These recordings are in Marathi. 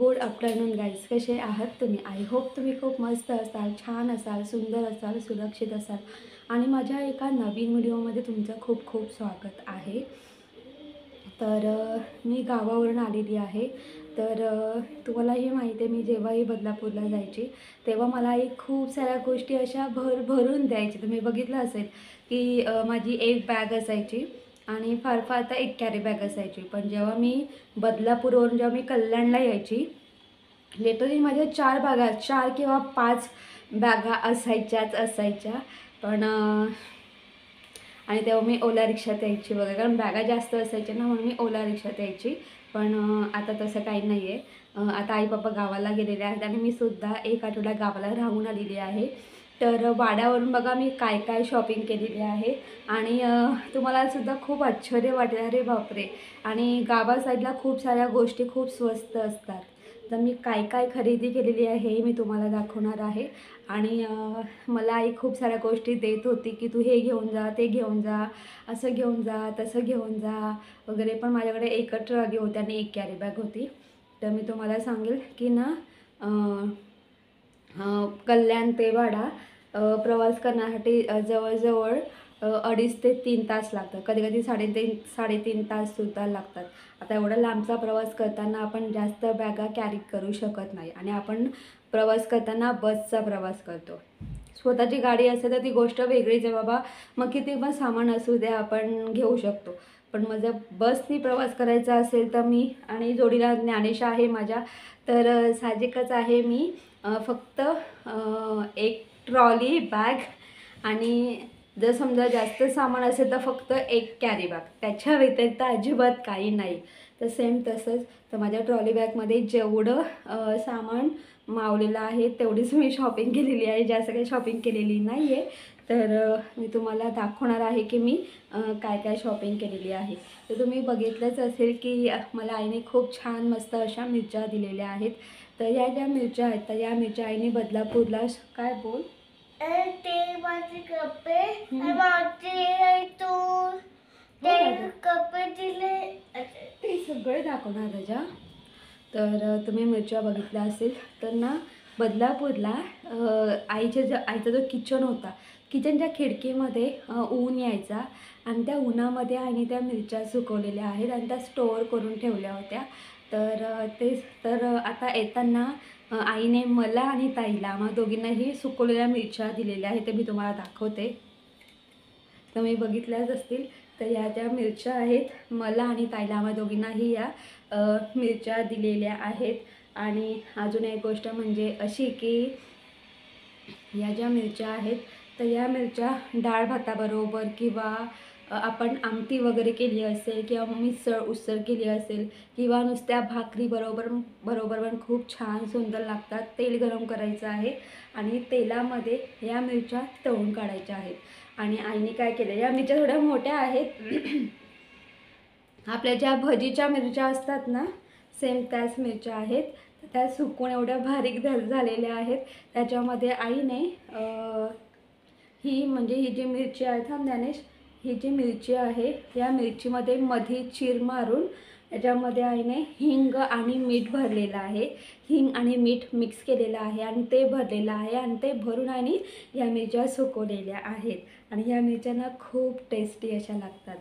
गुड आफ्टरनून गाईज, कसे आहात तुम्ही? आय होप तुम्ही खूप मस्त असाल, छान असाल, सुंदर असाल, सुरक्षित असाल आणि माझ्या एका नवीन व्हिडिओमध्ये तुमचं खूप खूप स्वागत आहे. तर मी गावावरून आलेली आहे. तर तुम्हालाही माहिती आहे, मी जेव्हाही बदलापूरला जायची तेव्हा मला एक खूप साऱ्या गोष्टी अशा भरून द्यायची. तुम्ही बघितलं असेल की माझी एक बॅग असायची आणि फार फार तर एक कॅरी बॅग असायची. पण जेव्हा मी बदलापूरवरून जेव्हा मी कल्याणला यायची, लिटरली माझ्या 4 बॅगा, 4 किंवा 5 बॅगा असायच्या. पण आणि तेव्हा मी ओला रिक्षात यायची वगैरे, कारण बॅगा जास्त असायच्या ना, म्हणून मी ओला रिक्षात यायची. पण आता तसं काही नाही आहे. आता आई पप्पा गावाला गेलेले आहेत आणि मी सुद्धा एक आठवडा गावाला राहून आलेली आहे. तर वाड्यावरून बघा मी काय काय शॉपिंग केलेली आहे आणि तुम्हाला सुद्धा खूप आश्चर्य वाटेल, अरे बापरे. आणि गावा साईडला खूप साऱ्या गोष्टी खूप स्वस्त असतात. तर मी काय काय खरेदी केलेली आहे हे मी तुम्हाला दाखवणार आहे. आणि मला आई खूप साऱ्या गोष्टी देत होती की तू हे घेऊन जा, ते घेऊन जा, असं घेऊन जा, तसं घेऊन जा वगैरे. पण माझ्याकडे एकच ट्रॉली होती आणि एक कॅरी बॅग होती. तर मी तुम्हाला सांगेल की ना, कल्याण ते वाडा प्रवास करण्यासाठी जवळजवळ 2.5 ते 3 तास लागतात. कधी कधी 3.5 ताससुद्धा लागतात. आता एवढा लांबचा प्रवास करताना आपण जास्त बॅगा कॅरी करू शकत नाही आणि आपण प्रवास करताना बसचा प्रवास करतो. स्वतःची गाडी असेल तर ती गोष्ट वेगळीच आहे बाबा, मग किती पण सामान असू द्या आपण घेऊ शकतो. पण मग जर बसनी प्रवास करायचा असेल तर मी आणि जोडीला ज्ञानेश आहे माझ्या, तर साहजिकच आहे मी फक्त एक ट्रॉली बॅग आणि जर समजा जास्त सामान असेल तर फक्त एक कॅरी बॅग, त्याच्या व्यतिरिक्त अजिबात काही नाही. तर सेम तसंच. तर माझ्या ट्रॉली बॅगमध्ये जेवढं सामान मावलेलं आहे तेवढीच मी शॉपिंग केलेली आहे, जास्त काही शॉपिंग केलेली नाही आहे. तर मी तुम्हाला दाखवणार आहे की मी काय काय शॉपिंग केलेली आहे. तर तुम्ही बघितलंच असेल की मला आईने खूप छान मस्त अशा मिरच्या दिलेल्या आहेत. तर या ज्या मिरच्या आहेत तर या मिरच्या आईने बदलापूरला काय बोल ते माझे कपडे कपडे दिले ते सगळे दाखवणार त्याच्या. तर तुम्ही मिरच्या बघितल्या असेल तर ना, बदलापूरला आईचा जो किचन होता, किचनच्या खिडकीमध्ये ऊन यायचा आणि त्या उन्हामध्ये आईने त्या मिरच्या सुकवलेल्या आहेत आणि त्या स्टोअर करून ठेवल्या होत्या. तर आता येताना आईने मला आणि ताईला, आम्हा दोघींनाही सुकवलेल्या मिरच्या दिलेल्या आहेत. ते मी तुम्हाला दाखवते. तर मी बघितल्याच असतील. तर या ज्या मिरच्या आहेत, मला आणि ताईला आम्हा दोघींनाही या मिरच्या दिलेल्या आहेत. आणि अजून एक गोष्ट म्हणजे अशी की या ज्या मिरच्या आहेत तर या मिरच्या डाळ भाताबरोबर किंवा आपण आमटी वगैरे केली असेल किंवा मिसळ उसळ केली असेल किंवा नुसत्या भाकरी बरोबर पण खूप छान सुंदर लागतात. तेल गरम करायचं आहे आणि तेलामध्ये या मिरच्या तळून काढायच्या आहेत. आणि आईने काय केलं, या मिरच्या थोड्या मोठ्या आहेत आपल्या ज्या भजीच्या मिरच्या असतात ना, सेम त्याच मिरच्या आहेत. त्या सुकून एवढ्या बारीक झालेल्या आहेत. त्याच्यामध्ये आईने ही जी मिरची आहे, थांब ज्ञानेश, ही जी मिरची आहे या मिरचीमध्ये मध्ये चीर मारून याच्यामध्ये आईने हिंग आणि मीठ भरलेलं आहे. हिंग आणि मीठ मिक्स केलेलं आहे आणि ते भरलेलं आहे आणि ते भरून आईने या मिरच्या सुकवलेल्या आहेत आणि या मिरच्यांना खूप टेस्टी अशा लागतात.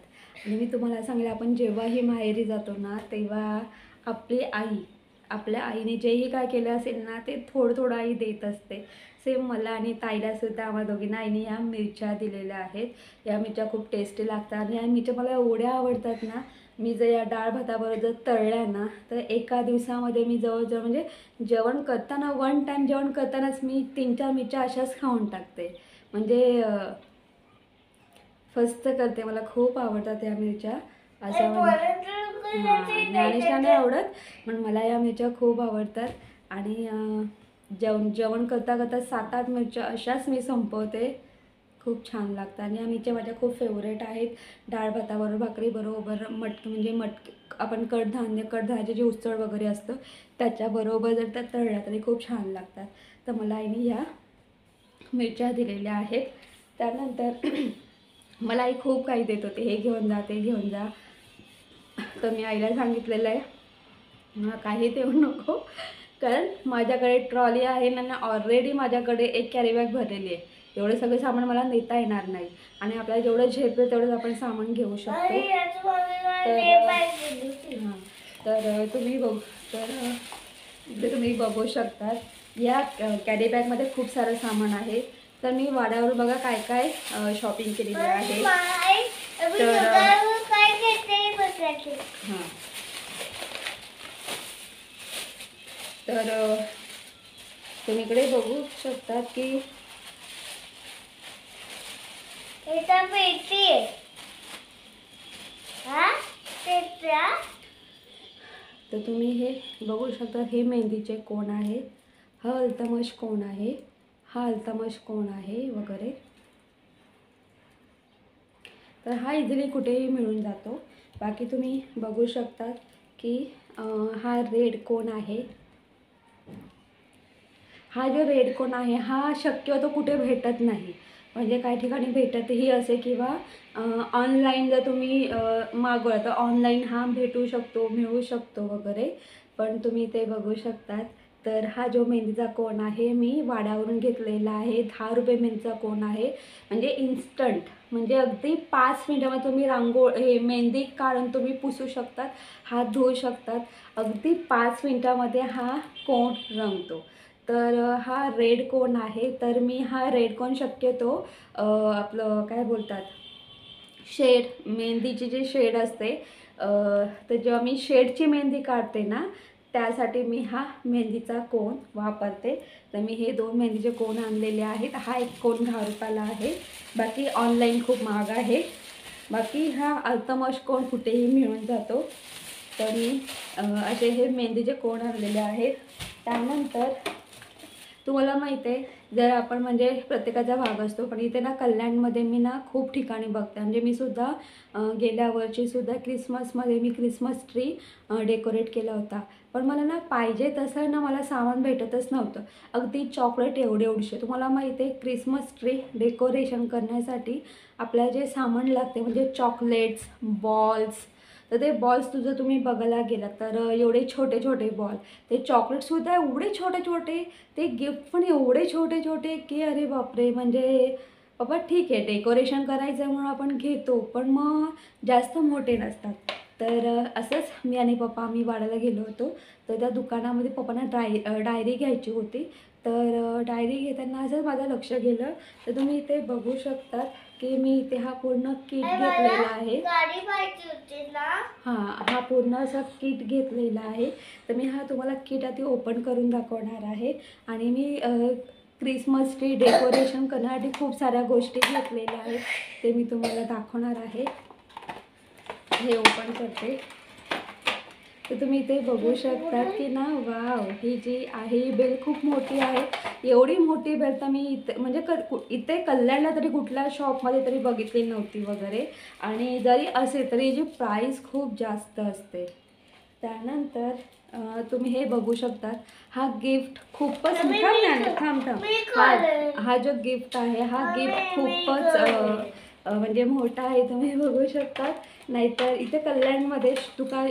आणि मी तुम्हाला सांगेल, आपण जेव्हाही माहेरी जातो ना तेव्हा आपल्या आईने जेही काय केलं असेल ना ते थोडं थोडं आई देत असते. सेम मला आणि ताईलासुद्धा आम्हा दोघींना आईने या मिरच्या दिलेल्या आहेत. या मिरच्या खूप टेस्टी लागतात आणि या मिरच्या मला एवढ्या आवडतात ना, मी जर या डाळ भाताबरोबर जर तळल्या ना तर एका दिवसामध्ये मी जवळजवळ म्हणजे जेवण करताना, वन टाईम जेवण करतानाच मी 3-4 मिरच्या अशाच खाऊन टाकते. म्हणजे फस्त करते. मला खूप आवडतात या मिरच्या. असं ज्ञानेशला नाही आवडत पण मला या मिरच्या खूप आवडतात. आणि जेवण करता करता 7-8 मिरच्या अशाच मी संपवते. खूप छान लागतं आणि आम्हीच्या माझ्या खूप फेवरेट आहेत. डाळ भाताबरोबर भाकरीबरोबर म्हणजे आपण कडधान्याचे जे उसळ वगैरे असतं त्याच्याबरोबर जर त्या तळल्या तरी खूप छान लागतात. तर मला आईने ह्या मिरच्या दिलेल्या आहेत. त्यानंतर मला आई खूप काही देत होते, हे घेऊन जा ते घेऊन जा. तर मी आईला सांगितलेलं आहे काही देऊ नको, कारण माझ्याकडे ट्रॉली आहे ना, ऑलरेडी माझ्याकडे एक कॅरी बॅग भरलेली आहे. एवढं सगळं सामान मला नेता येणार नाही आणि आपल्याला जेवढं झेपेल तेवढंच आपण सामान घेऊ शकतो. तर तुम्ही तुम्ही बघू शकता या कॅरी बॅगमध्ये खूप सारं सामान आहे. तर मी वाड्यावर बघा काय काय शॉपिंग केलेली आहे. तर तुम्ही इकडे बघू शकता की तर तुम्ही हे बघू शकता, हे मेहंदीचे कोण आहे, हा अल्तमश कोण आहे, हा अल्तमश कोण आहे वगैरे. तर हा इझिली कुठेही मिळून जातो. बाकी तुम्ही बघू शकता की हा रेड कोण आहे. हा जो रेड कोण आहे हा शक्यतो कुठे भेटत नाही, म्हणजे काही ठिकाणी भेटतही असे किंवा ऑनलाईन जर तुम्ही मागवलं तर ऑनलाईन हा मिळू शकतो वगैरे. पण तुम्ही ते बघू शकतात. तर हा जो मेहंदीचा कोन आहे मी वाड्यावरून घेतलेला आहे. 10 रुपये मेहंदीचा कोन आहे, म्हणजे इन्स्टंट, म्हणजे अगदी 5 मिनिटामध्ये तुम्ही हे मेहंदी काढून तुम्ही पुसू शकतात, हात धुवू शकतात. अगदी 5 मिनिटामध्ये हा कोन रंगतो. तर हा रेड कोन आहे. तर मी हा रेड कोन शक्यतो आपलं काय बोलतात मेहंदीची जी शेड असते, तर जेव्हा मी शेडची मेहंदी काढते ना त्यासाठी मी हा मेहंदीचा कोन वापरते. तर मी हे 2 मेहंदीचे कोन आणलेले आहेत. हा एक कोन 10 रुपयाला आहे, बाकी ऑनलाईन खूप महाग आहे. बाकी हा अल्तमश कोन कुठेही मिळून जातो. तर मी असे हे मेहंदीचे कोन आणलेले आहेत. त्यानंतर तुम्हाला माहीत आहे, जर आपण म्हणजे प्रत्येकाचा भाग असतो, पण इथे ना कल्याणमध्ये मी ना खूप ठिकाणी बघते. म्हणजे मी सुद्धा गेल्या वर्षीसुद्धा क्रिसमसमध्ये मी क्रिसमस ट्री डेकोरेट केला होता. पण मला ना पाहिजे तसं ना मला सामान भेटतच नव्हतं. अगदी चॉकलेट एवढे तुम्हाला माहिती आहे, क्रिसमस ट्री डेकोरेशन करण्यासाठी आपल्याला जे सामान लागते म्हणजे चॉकलेट्स, बॉल्स. तर ते बॉल्स जर तुम्ही बघायला गेलात तर एवढे छोटे बॉल, ते चॉकलेटसुद्धा एवढे छोटे, ते गिफ्ट पण एवढे छोटे की अरे बापरे. म्हणजे बाबा ठीक आहे, डेकोरेशन करायचं म्हणून आपण घेतो, पण मग जास्त मोठे नसतात. तर असंच मी आणि पप्पा आम्ही वाड्याला गेलो होतो. तर त्या दुकानामध्ये पप्पांना डायरी घ्यायची होती. तर डायरी घेताना असंच माझं लक्ष गेलं. तर तुम्ही इथे बघू शकतात की मी इथे हा पूर्ण किट घेतलेला आहे. हां, हा पूर्ण असा किट घेतलेला आहे. तर मी हा तुम्हाला किट आधी ओपन करून दाखवणार आहे. आणि मी क्रिसमस ट्री डेकोरेशन करण्यासाठी खूप साऱ्या गोष्टी घेतलेल्या आहेत, ते मी तुम्हाला दाखवणार आहे. हे ओपन करते. तर तुम्ही इथे बघू शकता की ना, वाव, ही जी आहे ही बेल खूप मोठी आहे. एवढी मोठी बेल तर मी म्हणजे इथे कल्याणला तरी कुठल्या शॉपमध्ये तरी बघितली नव्हती वगैरे. आणि जरी असेल तरी याची प्राईस खूप जास्त असते. त्यानंतर तुम्ही हे बघू शकता, हा गिफ्ट खूपच थांब. हा जो गिफ्ट आहे हा गिफ्ट खूपच म्हणजे मोठा आहे, तुम्ही बघू शकता. नाहीतर इथे कल्याणमध्ये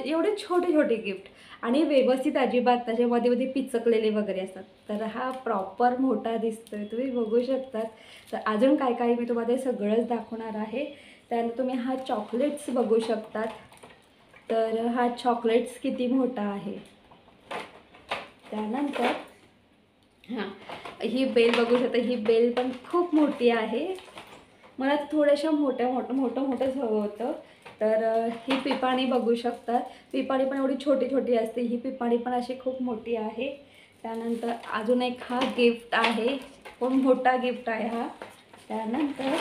एवढे छोटे गिफ्ट आणि व्यवस्थित अजिबात त्याच्यामध्ये पिचकलेले वगैरे असतात. तर हा प्रॉपर मोठा दिसतोय, तुम्ही बघू शकतात. तर अजून काय मी तुम्हाला सगळंच दाखवणार आहे. त्यानंतर तुम्ही हा चॉकलेट्स बघू शकतात. तर हा चॉकलेट्स किती मोठा आहे. त्यानंतर ही बेल बघू शकता, ही बेल पण खूप मोठी आहे. मला थोड्याशा मोठंच हवं होतं. तर ही पिपाणी बघू शकतात. पिपाणी पण एवढी छोटी असते, ही पिपाणी पण अशी खूप मोठी आहे. त्यानंतर अजून एक हा गिफ्ट आहे, खूप मोठा गिफ्ट आहे हा. त्यानंतर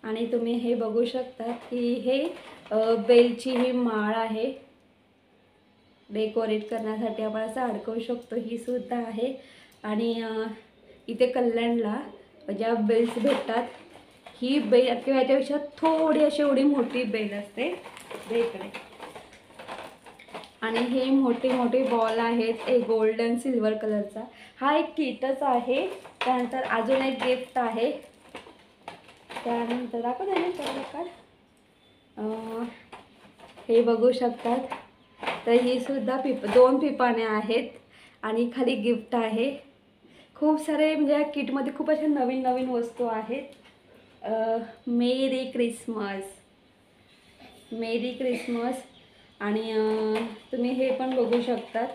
आणि तुम्ही हे बघू शकता की हे बेलची ही माळ आहे, डेकोरेट करण्यासाठी आपण असं अडकवू शकतो, ही सुद्धा आहे. आणि इथे कल्याणला ज्या बेल्स भेटतात, ही बेल किंवा याच्यापेक्षा थोडी अशी एवढी मोठी बेल असते इकडे. आणि हे मोठे मोठे बॉल आहेत, एक गोल्डन सिल्वर कलरचा. हा एक किटच आहे. त्यानंतर अजून एक गिफ्ट आहे. त्यानंतर दाखव हे बघू शकतात. तर ही सुद्धा दोन पिपाने आहेत आणि खाली गिफ्ट आहे. खूप सारे म्हणजे या किटमध्ये खूप अशा नवीन नवीन वस्तू आहेत. मेरी क्रिसमस, मेरी क्रिसमस. आणि तुम्ही हे पण बघू शकतात.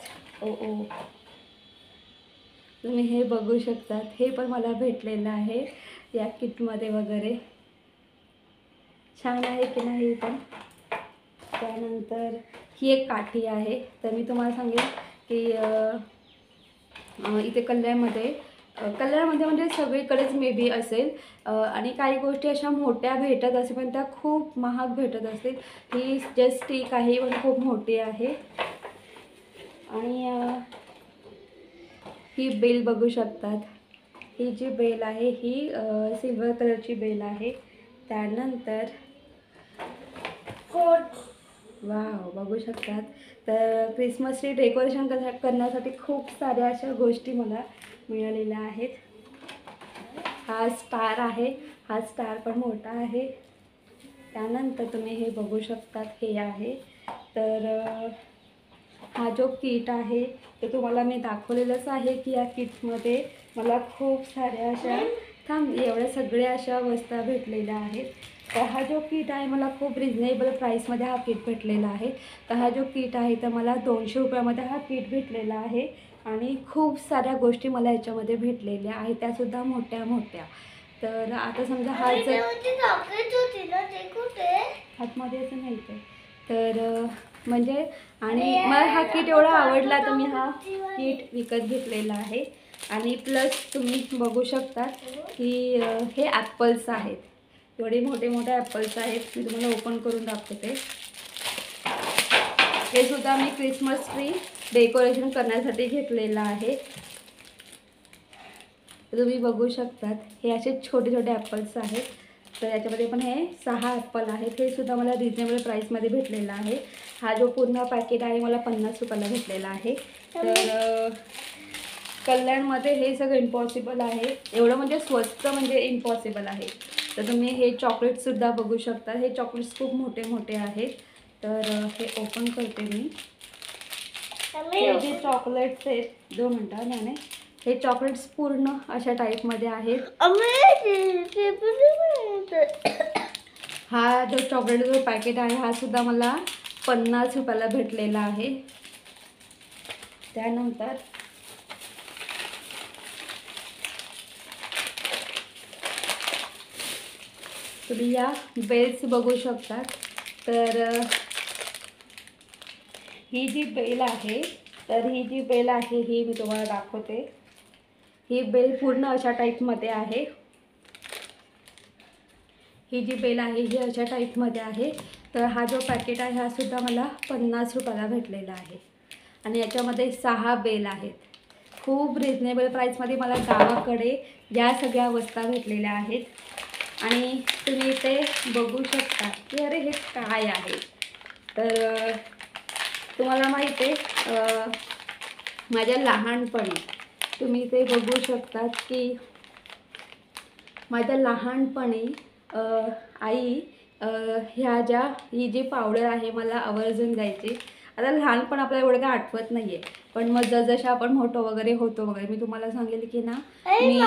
तुम्ही हे बघू शकतात, हे पण मला भेटलेलं आहे या किटमध्ये वगैरे. छान आहे की नाही पण. त्यानंतर ही एक काठी आहे. तर मी तुम्हाला सांगेन की इथे कल्याणमध्ये म्हणजे सगळीकडेच मे बी असेल. आणि काही गोष्टी अशा मोठ्या भेटत असेल पण त्या खूप महाग भेटत असतील. ही जस्ट स्टिक आहे पण खूप मोठी आहे. आणि ही बेल बघू शकतात. ही जी बेल आहे ही सिल्वर कलरची बेल आहे. त्यानंतर वाव बघू शकतात. तर क्रिसमस ट्री डेकोरेशन करण्यासाठी खूप साऱ्या अशा गोष्टी मला मिळालेल्या आहेत. हा स्टार आहे, हा स्टार पण मोठा आहे. त्यानंतर तुम्ही हे बघू शकतात, हे आहे. तर हा जो किट आहे ते तुम्हाला मी दाखवलेलंच आहे की या किटमध्ये मला खूप साऱ्या अशा एवढ्या सगळ्या अशा वस्तू भेटलेल्या आहेत. तर हा जो किट आहे मला खूप रिजनेबल प्राईसमध्ये हा किट भेटलेला आहे. तर हा जो किट आहे तर मला 200 रुपयामध्ये हा किट भेटलेला आहे. आणि खूप साऱ्या गोष्टी मला याच्यामध्ये भेटलेल्या आहेत, त्यासुद्धा मोठ्या मोठ्या. तर आता समजा हा जर हातमध्ये असं नाही तर म्हणजे. आणि मला हा किट एवढा आवडला तर मी हा किट विकत घेतलेला आहे. आणि प्लस तुम्ही बघू शकता की हे ॲपल्स आहेत, एवढे मोठे मोठे ॲपल्स आहेत. मी तुम्हाला ओपन करून दाखवते. हे सुद्धा मी क्रिसमस ट्री डेकोरेशन करण्यासाठी घेतलेलं आहे. तुम्ही बघू शकतात हे असे छोटे छोटे ॲपल्स आहेत. तर याच्यामध्ये पण हे 6 ॲपल आहेत. हे सुद्धा मला रिजनेबल प्राईसमध्ये भेटलेलं आहे. हा जो पूर्ण पॅकेट आहे मला 50 रुपयाला भेटलेला आहे. तर कल्याणमध्ये हे सगळं इम्पॉसिबल आहे, एवढं म्हणजे स्वस्त म्हणजे इम्पॉसिबल आहे. तर तुम्ही हे चॉकलेट्ससुद्धा बघू शकता. हे चॉकलेट्स खूप मोठे मोठे आहेत. तर हे ओपन करते मी. हे जे चॉकलेट्स आहेत, 2 मिनटं नाही, हे चॉकलेट्स पूर्ण अशा टाईपमध्ये आहेत. हा जो चॉकलेट जो पॅकेट आहे हा सुद्धा मला 50 रुपयाला भेटलेला आहे. त्यानंतर तुम्ही या बेल्स बघू शकतात. तर ही जी बेल आहे ही मी तुम्हाला दाखवते. ही बेल पूर्ण अशा टाईपमध्ये आहे. ही जी बेल आहे ही अशा टाईपमध्ये आहे. तर हा जो पॅकेट आहे हा सुद्धा मला 50 रुपयाला भेटलेला आहे. आणि याच्यामध्ये 6 बेल आहेत. खूप रिजनेबल प्राईसमध्ये मला गावाकडे या सगळ्या वस्तू भेटलेल्या आहेत. आणि तुम्ही इथे बघू शकता की अरे हे काय आहे. तर तुम्हाला माहिती आहे माझ्या लहानपणी तुम्ही इथे बघू शकतात की माझ्या लहानपणी आई ही जी पावडर आहे मला आवर्जून द्यायची. आता लहानपण आपल्याला एवढं काय आठवत नाही आहे, पण मग जसजसे आपण मोठं वगैरे होतो वगैरे मी तुम्हाला सांगेल की ना मी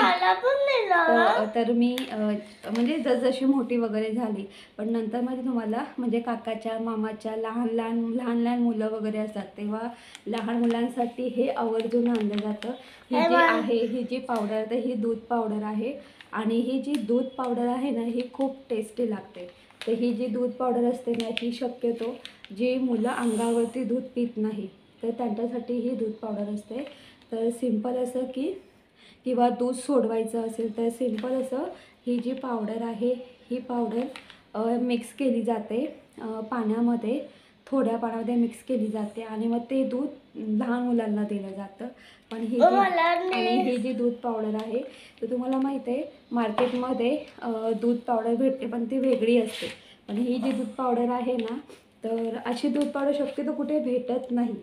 तर मी म्हणजे जसजशी मोठी वगैरे झाली पण नंतर मध्ये तुम्हाला म्हणजे काकाच्या मामाच्या लहान लहान मुलं वगैरे असतात तेव्हा लहान मुलांसाठी हे आवर्जून आणलं जातं. ही जी आहे ही जी पावडर तर ही दूध पावडर आहे. आणि ही जी दूध पावडर आहे ना ही खूप टेस्टी लागते. तर ही जी दूध पावडर असते ना ही शक्यतो जी मुलं अंगावरती दूध पित नाही तर त्यांच्यासाठी ही दूध पावडर असते. तर सिंपल असं की किंवा दूध सोडवायचं असेल तर सिंपल असं ही जी पावडर आहे ही पावडर मिक्स केली जाते पाण्यामध्ये. थोड्या पाण्यामध्ये मिक्स केली जाते आणि मग ते दूध लहान मुलांना दिलं जातं. पण ही ही जी दूध पावडर आहे तर तुम्हाला माहीत आहे मार्केटमध्ये दूध पावडर भेटते पण ती वेगळी असते. पण ही जी दूध पावडर आहे ना तर अशी दूध पावडर शक्यतो कुठे भेटत नाही.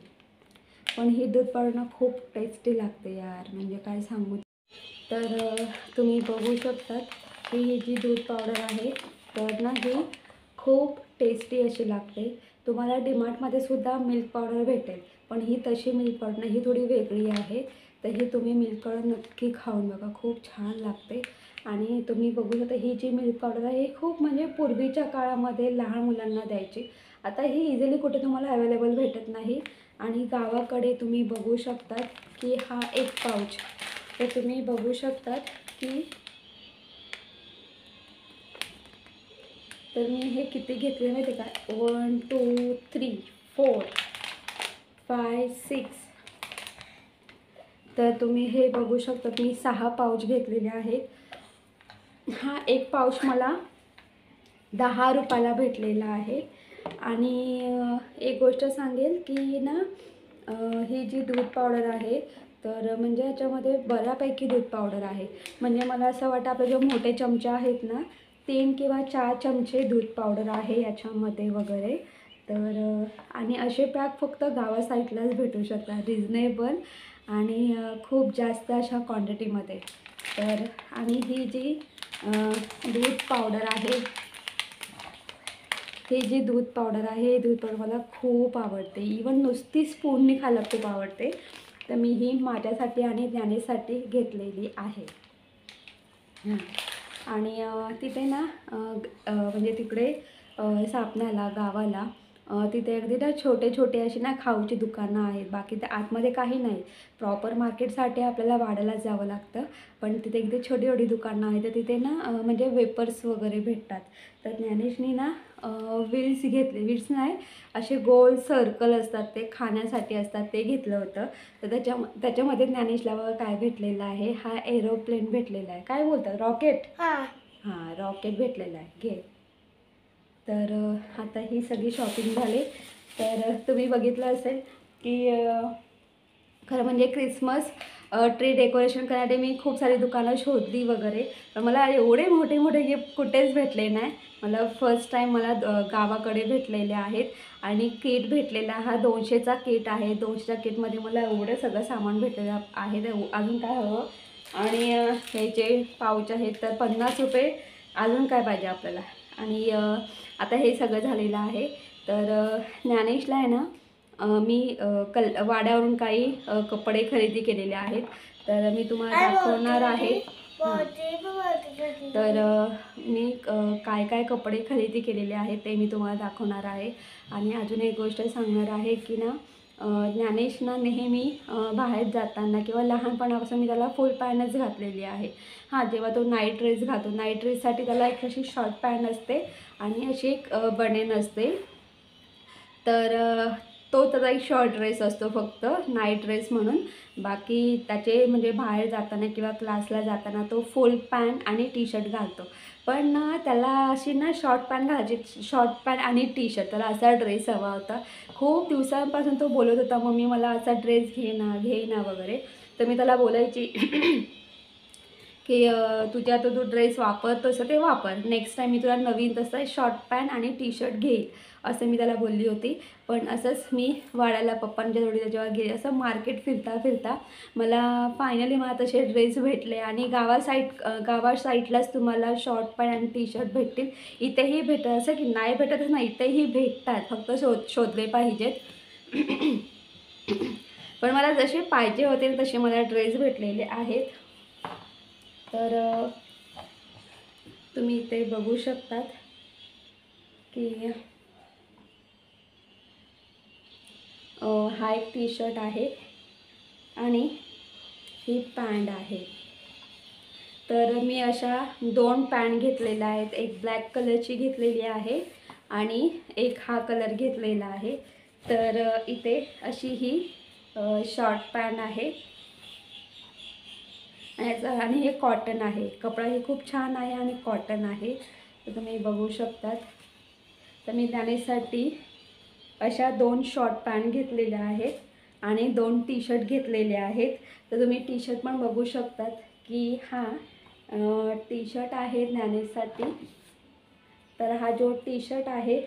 पण ही दूध पावडर ना खूप टेस्टी लागते यार, म्हणजे काय सांगू. तर तुम्ही बघू शकतात की ही जी दूध पावडर आहे तर ना ही खूप टेस्टी अशी लागते. तुम्हाला डीमार्टमध्ये सुद्धा मिल्क पावडर भेटेल पण ही तशी मिल्क पावडर नाही, ही थोडी वेगळी आहे. तर ही तुम्ही मिल्क पावडर नक्की खाऊन बघा, खूप छान लागते. आणि तुम्ही बघू शकता ही जी मिल्क पावडर आहे ही खूप म्हणजे पूर्वीच्या काळामध्ये लहान मुलांना द्यायची. आता ही इझिली कुठे तुम्हाला अवेलेबल भेटत नाही. आणि गावाकडे तुम्ही बघू शकतात की हा एक पाऊच, तर तुम्ही बघू शकतात की तर मी हे किती घेतले माहिती का, 1 2 3 4 5 6, तर तुम्ही हे बघू शकता मी 6 पाऊच घेतलेले आहेत. हा एक पाऊच मला 10 रुपयाला भेटलेला आहे. आणि एक गोष्ट सांगेल की ना ही जी दूध पावडर आहे तर म्हणजे ह्याच्यामध्ये बऱ्यापैकी दूध पावडर आहे. म्हणजे मला असं वाटतं आपले जे मोठे चमचे आहेत ना 3 किंवा 4 चमचे दूध पावडर आहे याच्यामध्ये वगैरे. तर आणि असे पॅक फक्त गावा साईडलाच भेटू शकतात रिजनेबल आणि खूप जास्त अशा क्वांटिटीमध्ये. तर आणि ही जी दूध पावडर आहे, हे जी दूध पावडर आहे हे दूध पावडर मला खूप आवडते. इवन नुसती स्पूननी खायला खूप आवडते. तर मी ही माझ्यासाठी आणि ज्ञानेसाठी घेतलेली आहे. आणि तिथे ना म्हणजे तिकडे सापण्याला गावाला तिथे अगदी ना छोटे छोटे अशी ना खाऊची दुकानं आहेत. बाकी त्या आतमध्ये काही नाही. प्रॉपर मार्केटसाठी आपल्याला वाड्याला जावं लागतं. पण तिथे अगदी छोटी छोटी दुकानं आहेत. तर तिथे ना म्हणजे वेपर्स वगैरे भेटतात. तर ज्ञानेशनी ना व्हील्स घेतले, व्हील्स नाही असे गोल सर्कल असतात ते खाण्यासाठी असतात ते घेतलं होतं. तर त्याच्यामध्ये ज्ञानेशला काय भेटलेलं आहे, हा एरोप्लेन भेटलेला आहे. काय बोलतात, रॉकेट? हां रॉकेट भेटलेला आहे, घे. तर आता ही सगळी शॉपिंग झाली. तर तुम्ही बघितलं असेल की खरं म्हणजे क्रिसमस ट्री डेकोरेशन करण्यासाठी मी खूप सारी दुकानं शोधली वगैरे, पण मला एवढे मोठे मोठे गिफ्ट कुठेच भेटले नाही. मला फर्स्ट टाईम मला गावाकडे भेटलेले आहेत. आणि किट भेटलेला हा 200चा किट आहे. 200च्या किटमध्ये मला एवढं सगळं सामान भेटलेलं आहे. तर अजून काय हवं. आणि हे जे पाऊच आहेत तर 50 रुपये, अजून काय पाहिजे आपल्याला. आणि आता हे सगळं झालेलं आहे. तर ज्ञानेशला आहे ना मी वाड्यावरून काही कपडे खरेदी केलेले आहेत. तर मी तुम्हाला दाखवणार आहे. तर मी काय काय कपडे खरेदी केलेले आहेत ते मी तुम्हाला दाखवणार आहे. आणि अजून एक गोष्ट सांगणार आहे की ना ज्ञानेश ना नेहमी बाहेर जाताना किंवा लहानपणापासून मी त्याला फुल पॅन्टच घातलेली आहे. हां जेव्हा तो नाईट ड्रेस घालतो, नाईट ड्रेससाठी त्याला एक अशी शॉर्ट पॅन्ट असते आणि अशी एक बनेन असते. तर तो त्याचा एक शॉर्ट ड्रेस असतो फक्त नाईट ड्रेस म्हणून. बाकी त्याचे म्हणजे बाहेर जाताना किंवा क्लासला जाताना तो फुल पॅन्ट आणि टी शर्ट घालतो. पण ना त्याला अशी ना शॉर्ट पॅन्ट घालायची, शॉर्ट पॅन्ट आणि टी शर्ट, त्याला असा ड्रेस हवा होता. खूप दिवसांपासून तो बोलत होता मम्मी मला असा ड्रेस घे ना वगैरे. तर मी त्याला बोलायची की तुझ्या तो तू ड्रेस वापरतोस ते वापर, नेक्स्ट टाईम मी तुला नवीन तसं शॉर्ट पॅन्ट आणि टी शर्ट घेईल असं मी त्याला बोलली होती. पण असंच मी वाड्याला पप्पांच्या जोडीला जेव्हा गेले असं मार्केट फिरता फिरता मला फायनली मला तसे ड्रेस भेटले. आणि गावा साईडलाच तुम्हाला शॉर्ट पॅन्ट आणि टी शर्ट भेटतील. इथेही भेटत असं की नाही भेटतच नाही, इथेही भेटतात, फक्त शोधले पाहिजेत. पण मला जसे पाहिजे होते तसे मला ड्रेस भेटलेले आहेत. तर तुम्ही इथे बघू शकतात की हा एक टी शर्ट आहे आणि ही पॅन्ट आहे. तर मी अशा 2 पॅन्ट घेतलेल्या आहेत. एक ब्लॅक कलरची घेतलेली आहे आणि एक हा कलर घेतलेला आहे. तर इथे अशी ही शॉर्ट पॅन्ट आहे आणि हे कॉटन आहे. कपडा हे खूप छान आहे आणि कॉटन आहे. तर तुम्ही बघू शकतात. तर मी त्यासाठी अशा 2 शॉर्ट पॅन्ट घेतलेल्या आहेत आणि 2 टी शर्ट घेतलेले आहेत. तर तुम्ही टी शर्ट पण बघू शकतात की हा टी शर्ट आहे ज्ञानेशसाठी. तर हा जो टी शर्ट आहे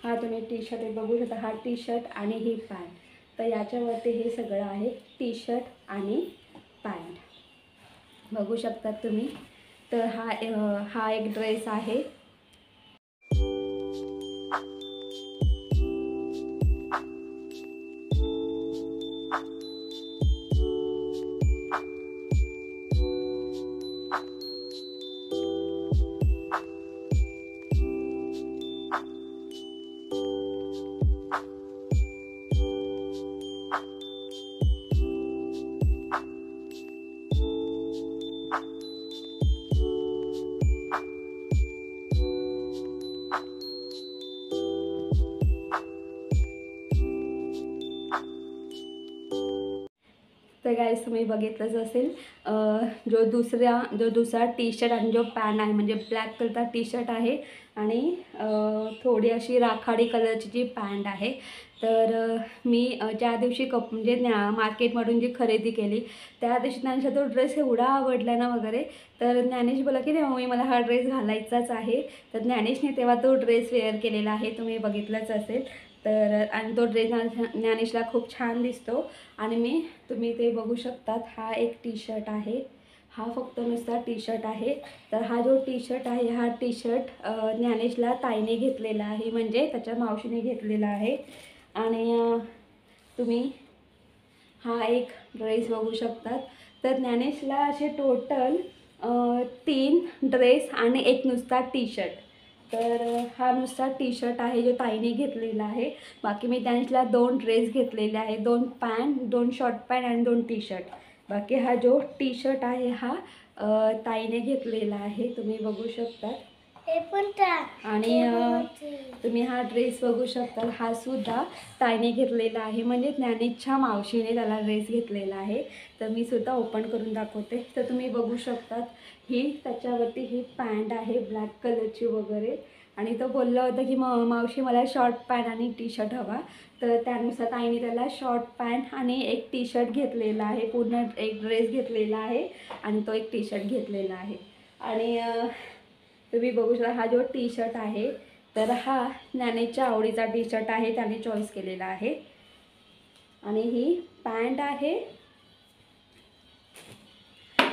हा तुम्ही टी शर्ट बघू शकता. हा टी शर्ट आणि ही पॅन्ट. तर याच्यावरती हे सगळं आहे, टी शर्ट आणि पॅन्ट बघू शकतात तुम्ही. तर हा एक ड्रेस आहे. तर गाईस तुम्ही बघितलंच असेल, जो दुसरा टी शर्ट आणि जो पॅन्ट आहे म्हणजे ब्लॅक कलरचा टी शर्ट आहे आणि थोडी अशी राखाडी कलरची जी पॅन्ट आहे. तर मी ज्या दिवशी म्हणजे मार्केटमधून जी खरेदी केली त्या दिवशी ज्ञानेशला तो ड्रेस एवढा आवडला ना वगैरे. तर ज्ञानेश बोला की नाही मम्मी मला हा ड्रेस घालायचाच आहे. तर ज्ञानेशने तेव्हा तो ड्रेस वेअर केलेला आहे, तुम्ही बघितलंच असेल. तर आणि तो ड्रेस ज्ञानेशला खूप छान दिसतो. आणि तुम्ही ते बघू शकतात, हा एक टी शर्ट आहे. हा फक्त नुसता टी शर्ट आहे. तर हा जो टी शर्ट आहे हा टी शर्ट ज्ञानेशला ताईने घेतलेला आहे, म्हणजे त्याच्या मावशीने घेतलेला आहे. आणि तुम्ही हा एक ड्रेस बघू शकतात. तर ज्ञानेशला असे टोटल 3 ड्रेस आणि एक नुसता टी शर्ट. तर हा नुसता टी शर्ट आहे जो ताईने घेतलेला आहे. बाकी मी ज्ञानेशला 2 ड्रेस घेतलेले आहे, 2 पॅन्ट, 2 शॉर्ट पॅन्ट आणि 2 टी शर्ट. बाकी हा जो टी शर्ट आहे हा ताईने घेतलेला आहे, तुम्ही बघू शकता. आणि तुम्ही हा ड्रेस बघू शकता, हा सुद्धा ताईने घेतलेला आहे, म्हणजे ज्ञानेशच्या मावशीने त्याला ड्रेस घेतलेला आहे. तर मी सुद्धा ओपन करून दाखवते. तर तुम्ही बघू शकतात, ही त्याच्यावरती ही पॅन्ट आहे ब्लॅक कलरची वगैरे. आणि तो बोलला होता की मावशी मला शॉर्ट पॅन्ट आणि टी शर्ट हवा. तर त्यानुसार ताईने त्याला शॉर्ट पॅन्ट आणि एक टी शर्ट घेतलेला आहे, पूर्ण एक ड्रेस घेतलेला आहे आणि तो एक टी शर्ट घेतलेला आहे. आणि तुम्ही बघू शकता हा जो टी शर्ट आहे तर हा ज्ञानेशच्या आवडीचा टी शर्ट आहे, त्याने चॉईस केलेला आहे. आणि ही पॅन्ट आहे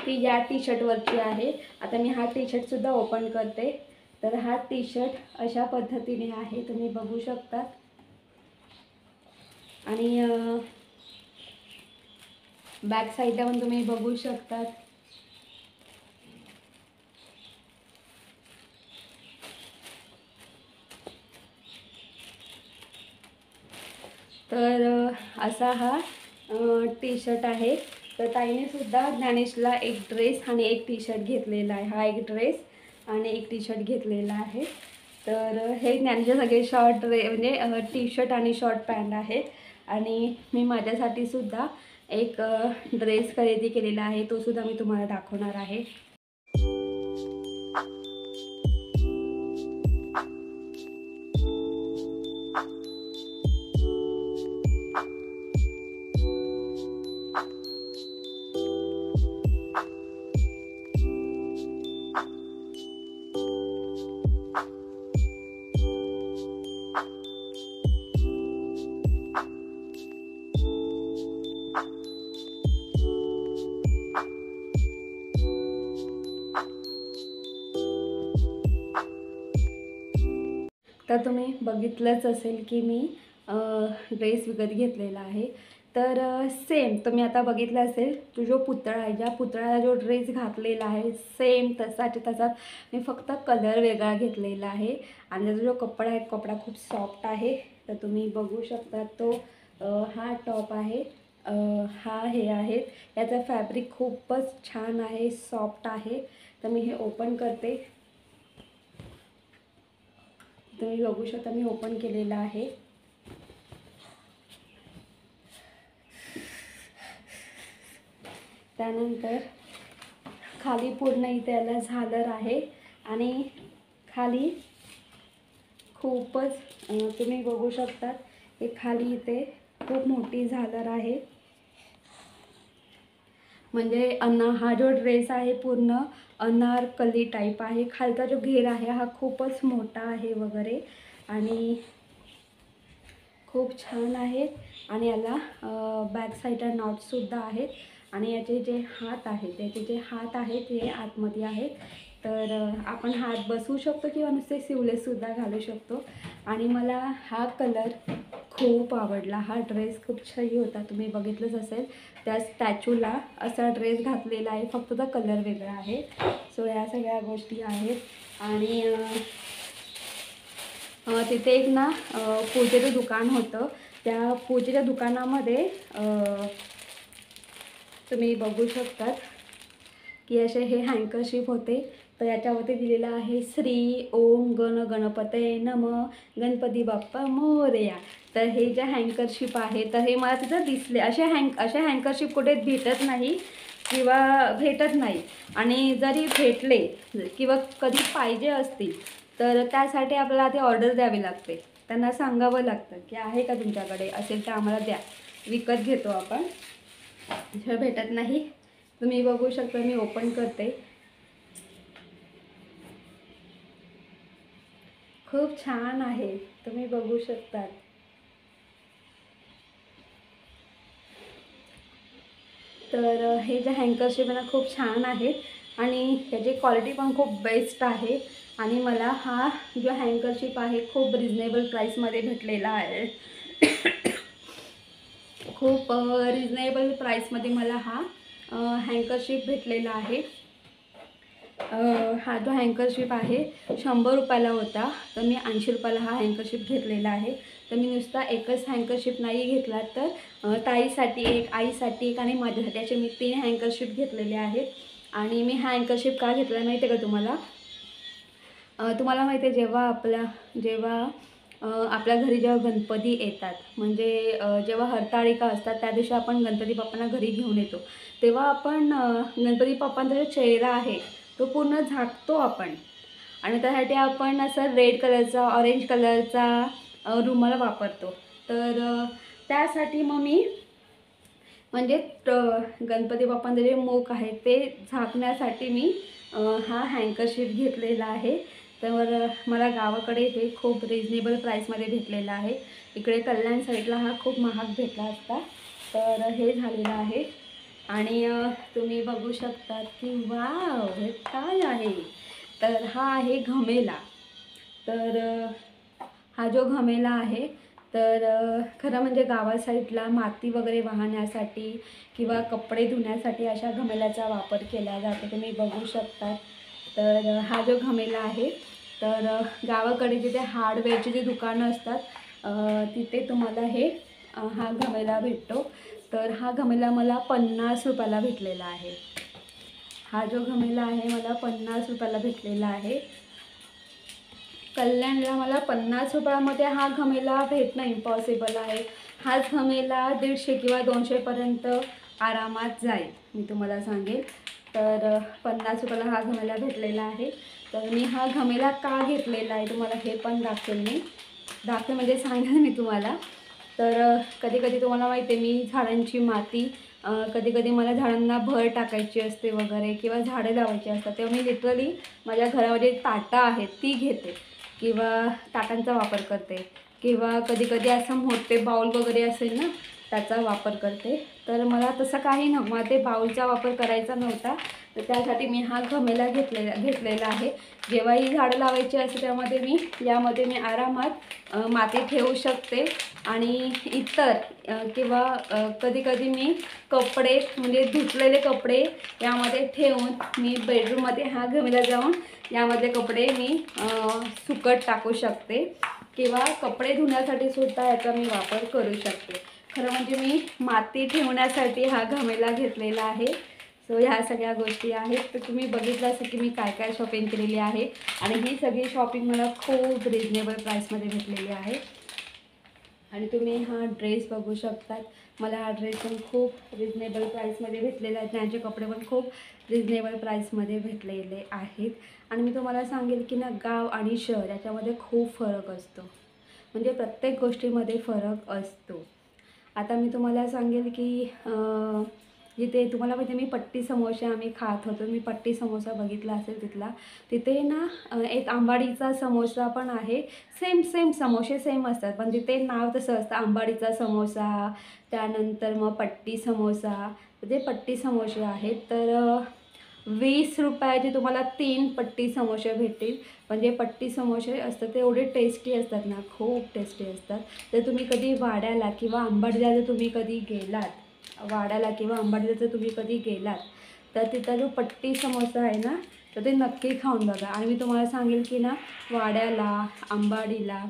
ती या टी शर्टवरची आहे. आता मी हा टी शर्टसुद्धा ओपन करते. तर हा टी शर्ट अशा पद्धतीने आहे, तुम्ही बघू शकता. आणि बॅक साईडला पण तुम्ही बघू शकतात. तर असा हा टी शर्ट आहे. तर ताईने सुद्धा ज्ञानेशला एक ड्रेस आणि एक टी शर्ट घेतलेला आहे. हा एक ड्रेस आणि एक टी शर्ट घेतलेला आहे. तर हे ज्ञानेशचे सगळे शॉर्ट म्हणजे टी शर्ट आणि शॉर्ट पॅन्ट आहेत. आणि मी माझ्यासाठी सुद्धा एक ड्रेस खरेदी केलेला आहे, तो सुद्धा मी तुम्हाला दाखवणार आहे. तर तुम्ही बघितलंच असेल की मी ड्रेस विकत घेतलेला आहे. तर सेम तुम्ही आता बघितलं असेल, तो जो पुतळा आहे, ज्या पुतळ्याला जो ड्रेस घातलेला आहे सेम तसाच्या तसाच, मी फक्त कलर वेगळा घेतलेला आहे. आणि त्याचा जो कपडा आहे, कपडा खूप सॉफ्ट आहे. तर तुम्ही बघू शकता, तो हा टॉप आहे, हा हे आहे, याचा फॅब्रिक खूपच छान आहे, सॉफ्ट आहे. तर मी हे ओपन करते. तुम्ही बघू शकता मी ओपन केलेला आहे. त्यानंतर खाली पूर्ण इथे याला झालर आहे आणि खाली खूपच तुम्ही बघू शकतात हे खाली इथे खूप मोठी झालर आहे. म्हणजे हा जो ड्रेस आहे पूर्ण अनारकली टाईप आहे. खालचा जो घेर आहे हा खूपच मोठा आहे वगैरे आणि खूप छान आहे. आणि याला बॅक साईडला नॉटसुद्धा आहेत आणि याचे जे हात आहेत हे आतमध्ये आहेत. तर आपण हात बसवू शकतो किंवा नुसते शिवलेसुद्धा घालू शकतो. आणि मला हा कलर खूप आवडला. हा ड्रेस खूप छान होता, तुम्ही बघितलंच असेल. त्या स्टॅच्यूला असा ड्रेस घातलेला आहे, फक्त तो कलर वेगळा आहे. सो या सगळ्या गोष्टी आहेत. आणि तिथे एक ना पूजेचं दुकान होतं. त्या पूजेच्या दुकानामध्ये तुम्ही बघू शकतात की असे हे हँकरशिप होते. तर याच्यावरती दिलेलं आहे श्री ओम गण गणपतये नमः गणपती बाप्पा मोरया. तर हे जे हँकरशिप आहे तर हे मला तिथं दिसले. असे हँकरशिप कुठे भेटत नाही किंवा भेटत नाही. आणि जरी भेटले किंवा कधी पाहिजे असतील तर त्यासाठी आपल्याला ते ऑर्डर द्यावी लागते. त्यांना सांगावं लागतं की आहे का तुमच्याकडे, असेल तर आम्हाला द्या, विकत घेतो आपण, हे भेटत नाही. तुम्ही बघू शकता, मी ओपन करते. खूप छान आहे, तुम्ही बघू शकतात. तर हे जे हँकरशिप आहे ना खूप छान आहे आणि त्याची क्वालिटी पण खूप बेस्ट आहे. आणि मला हा जो हँकरशिप आहे खूप रिजनेबल प्राईसमध्ये भेटलेला आहे. खूप रिजनेबल प्राईसमध्ये मला हा हँकरशिप भेटलेला आहे. हा जो हँकरशिप आहे 100 रुपयाला होता, तर मी 80 रुपयाला हा हँकरशिप घेतलेला आहे. तर मी नुसता एकच हँकरशिप नाही घेतला, तर ताईसाठी एक, आईसाठी एक आणि माझ्यासाठी असे मी 3 हँकरशिप घेतलेले आहेत. आणि मी हा हँकरशिप का घेतला माहिती आहे का तुम्हाला? तुम्हाला माहिती आहे जेव्हा आपल्या घरी जेव्हा गणपती येतात, म्हणजे जेव्हा हरताळिका असतात त्या दिवशी आपण गणपती बाप्पांना घरी घेऊन येतो, तेव्हा आपण गणपती बाप्पांचा जो चेहरा आहे तो पूर्ण झाकतो आपण. आणि त्यासाठी आपण असं रेड कलरचा, ऑरेंज कलरचा रुमाल वापरतो. तर त्यासाठी मग मी म्हणजे गणपती बाप्पांचे जे मुख आहे ते झाकण्यासाठी मी हा हँकरशिप घेतलेला आहे. तर मला गावाकडे हे खूप रिजनेबल प्राईसमध्ये भेटलेलं आहे. इकडे कल्याण साईडला हा खूप महाग भेटला असता. तर हे झालेलं आहे. आणि तुम्ही बघू शकतात की वाव, हे काय आहे? तर हा आहे घमेला. तर हा जो घमेला आहे तर खरं म्हणजे गावा साईडला माती वगैरे वाहण्यासाठी किंवा कपडे धुण्यासाठी अशा घमेल्याचा वापर केला जातो, तुम्ही बघू शकतात. तर हा जो घमेला आहे तर गावाकडे जिथे हार्डवेअरची जी दुकानं असतात तिथे तुम्हाला हा घमेला भेटतो. तर हा घमेला मला 50 रुपयाला भेटलेला आहे. हा जो घमेला आहे मला 50 रुपयाला भेटलेला आहे. कल्याणला मला 50 रुपयामध्ये हा घमेला भेटणं इम्पॉसिबल आहे. हाच घमेला 150 किंवा 200पर्यंत आरामात जाईल, मी तुम्हाला सांगेल. तर 50 रुपयाला हा घमेला भेटलेला आहे. तर मी हा घमेला का घेतलेला आहे तुम्हाला हे पण दाखवेल म्हणजे सांगेल मी तुम्हाला. तर कधी कधी तुम्हाला माहिती आहे मी झाडांची माती कधी कधी मला झाडांना भर टाकायची असते वगैरे किंवा झाडे लावायची असतात, तेव्हा मी लिटरली माझ्या घरामध्ये ताटं आहेत ती घेते किंवा ताटांचा वापर करते किंवा कधी कधी असं मोठे बाऊल वगैरे असेल ना त्याचा वापर करते. तर मला तसं काही नव्हतं, मला ते बाऊलचा वापर करायचा नव्हता. तर त्यासाठी मी हा घमेला घेतलेला आहे. जेव्हाही झाडं लावायची असते यामध्ये मी आरामात माती ठेवू शकते. आणि इतर किंवा कधी कधी मी कपडे म्हणजे धुतलेले कपडे यामध्ये ठेवून मी बेडरूममध्ये हा घमेला जाऊन यामधले कपडे मी सुकत टाकू शकते किंवा कपडे धुण्यासाठी सुद्धा याचा मी वापर करू शकते. खरं म्हणजे मी माती ठेवण्यासाठी हा घमेला घेतलेला आहे. सो ह्या सगळ्या गोष्टी आहेत. तर तुम्ही बघितलं असेल की मी काय काय शॉपिंग केलेली आहे आणि ही सगळी शॉपिंग मला खूप रिजनेबल प्राईसमध्ये भेटलेली आहे. आणि तुम्ही हा ड्रेस बघू शकतात. मला हा ड्रेस पण खूप रिजनेबल प्राईसमध्ये भेटलेला आहे. त्यांचे कपडे पण खूप रिजनेबल प्राईसमध्ये भेटलेले आहेत. आणि मी तुम्हाला सांगेल की ना, गाव आणि शहर याच्यामध्ये खूप फरक असतो. म्हणजे प्रत्येक गोष्टीमध्ये फरक असतो. आता मी तुम्हाला सांगेल की जिथे तुम्हाला माहिती मी पट्टी समोसे आम्ही खात होतो. मी पट्टी समोसा बघितला असेल तिथला. तिथे ना एक आंबाडीचा समोसा पण आहे. सेम समोसे सेम असतात, पण तिथे नाव तसं असतं आंबाडीचा समोसा, त्यानंतर मग पट्टी समोसा. ते पट्टी समोसे आहेत. तर 20 रुपयाचे तुम्हाला 3 पट्टी समोसे भेटतील. म्हणजे पट्टी समोसे असतात ते एवढे टेस्टी असतात ना, खूप टेस्टी असतात. तर तुम्ही कधी वाड्याला किंवा अंबाडीला जर तुम्ही कधी गेलात, वाड्याला किंवा अंबाडीला जर तुम्ही कधी गेलात, तर तिथं जो पट्टी समोसा आहे ना, तर ते नक्की खाऊन बघा. आणि मी तुम्हाला सांगेल की ना, वाड्याला, अंबाडीला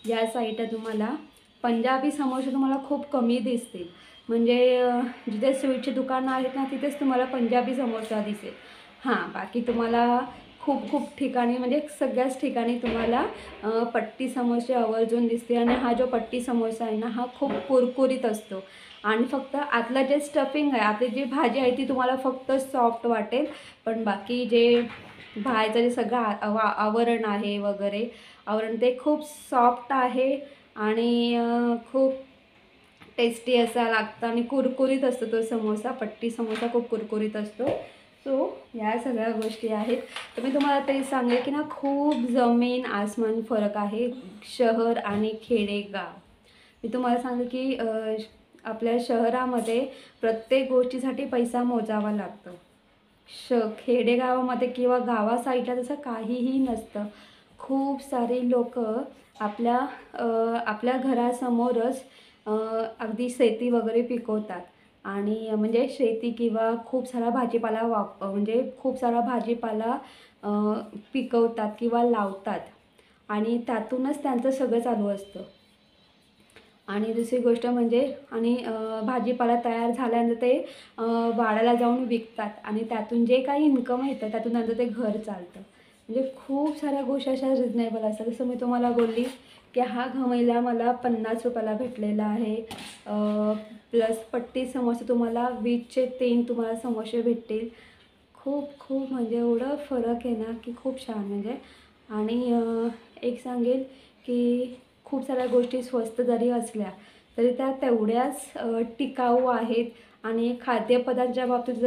या साईडला तुम्हाला पंजाबी समोसे तुम्हाला खूप कमी दिसतील. म्हणजे जिथे स्वीटची दुकानं आहेत ना, तिथेच तुम्हाला पंजाबी समोसा दिसेल. हां, बाकी तुम्हाला खूप खूप ठिकाणी म्हणजे सगळ्याच ठिकाणी तुम्हाला पट्टी समोसे आवर्जून दिसते. आणि हा जो पट्टी समोसा आहे ना, हा खूप कुरकुरीत असतो. आणि फक्त आतलं जे स्टफिंग आहे, आतली जी भाजी आहे ती तुम्हाला फक्त सॉफ्ट वाटेल. पण बाकी जे बाहेरचं जे सगळं आवरण आहे वगैरे, आवरण ते खूप सॉफ्ट आहे. आणि खूप टेस्टी असा लागतं आणि कुरकुरीत असतो तो समोसा. पट्टी समोसा खूप कुरकुरीत असतो. सो या सगळ्या गोष्टी आहेत. तर मी तुम्हाला ते सांगेल की ना, खूप जमीन आसमान फरक आहे शहर आणि खेडेगाव. मी तुम्हाला सांगेल की आपल्या शहरामध्ये प्रत्येक गोष्टीसाठी पैसा मोजावा लागतो. खेडेगावामध्ये किंवा गावा साईडला तसं काहीही नसतं. खूप सारी लोकं आपल्या आपल्या घरासमोरच अगदी शेती वगैरे पिकवतात. आणि म्हणजे शेती किंवा खूप सारा भाजीपाला म्हणजे खूप सारा भाजीपाला पिकवतात किंवा लावतात. आणि त्यातूनच त्यांचं सगळं चालू असतं. आणि दुसरी गोष्ट म्हणजे आणि भाजीपाला तयार झाल्यानंतर ते वाड्याला जाऊन विकतात. आणि त्यातून जे काही इन्कम येतं त्यातून त्यांचं ते घर चालतं. म्हणजे खूप साऱ्या गोष्टी अशा रिजनेबल असतात. जसं मी तुम्हाला बोलली की हा घमेला मला 50 रुपयाला भेटलेला आहे. प्लस पट्टी समोसे तुम्हाला 20चे 3 तुम्हाला समोसे भेटतील. खूप खूप म्हणजे एवढं फरक आहे ना की खूप छान म्हणजे. आणि एक सांगेल की खूप साऱ्या गोष्टी स्वस्त जरी असल्या तरी त्या तेवढ्याच टिकाऊ आहेत. आणि खाद्यपदार्थांच्या बाबतीत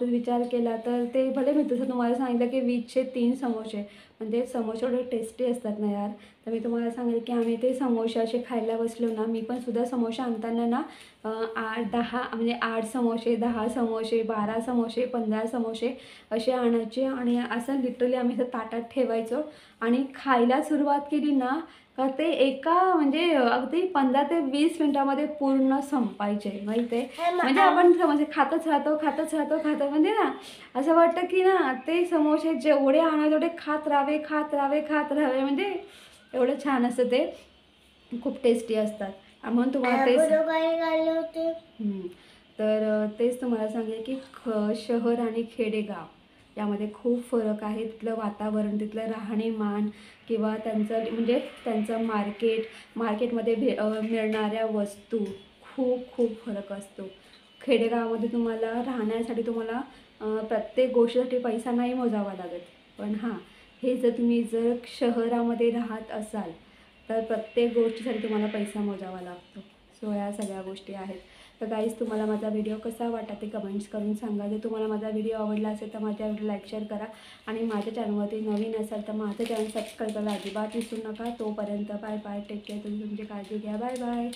विचार केला तर ते भले मी तसं तुम्हाला सांगितलं की 20चे 3 समोसे, म्हणजे समोसे एवढे टेस्टी असतात ना यार. तर मी तुम्हाला सांगेल की आम्ही ते समोसे असे खायला बसलो ना, मी पण सुद्धा समोसे आणताना ना 8-10 म्हणजे 8 समोसे, 10 समोसे, 12 समोसे, 15 समोसे असे आणायचे. आणि असं लिटरली आम्ही असं ताटात ठेवायचो आणि खायला सुरुवात केली ना का ते एका म्हणजे अगदी 15 ते 20 मिनिटामध्ये पूर्ण संपायचे माहीत आहे. म्हणजे आपण समोसे खातच राहतो म्हणजे ना असं वाटतं की ना ते समोसे जेवढे आणा तेवढे खात राहावे म्हणजे एवढं छान असतं ते. खूप टेस्टी असतात. म्हणून तुम्हाला तर तेच तुम्हाला सांगेल की शहर आणि खेडेगाव यामध्ये खूप फरक आहे. तिथलं वातावरण, तिथलं राहणीमान किंवा त्यांचं म्हणजे त्यांचं मार्केटमध्ये मिळणाऱ्या वस्तू खूप खूप फरक असतो. खेडेगावामध्ये तुम्हाला राहण्यासाठी तुम्हाला प्रत्येक गोष्टीसाठी पैसा नाही मोजावा लागत. पण हां, हे जर शहरामध्ये राहत असाल तर प्रत्येक गोष्टीसाठी तुम्हाला पैसा मोजावा लागतो. सो या सगळ्या गोष्टी आहेत. तर गाईज, तुम्हाला माझा व्हिडिओ कसा वाटला ते कमेंट्स करून सांगा. जर तुम्हाला माझा व्हिडिओ आवडला असेल तर माझ्या व्हिडिओ लाईक शेअर करा. आणि माझ्या चॅनलवरती नवीन असाल तर माझं चॅनल सबस्क्राईब करायला अजिबात विसरू नका. तोपर्यंत बाय बाय, टेक केअर. तुम्ही तुमची काळजी घ्या. Bye bye.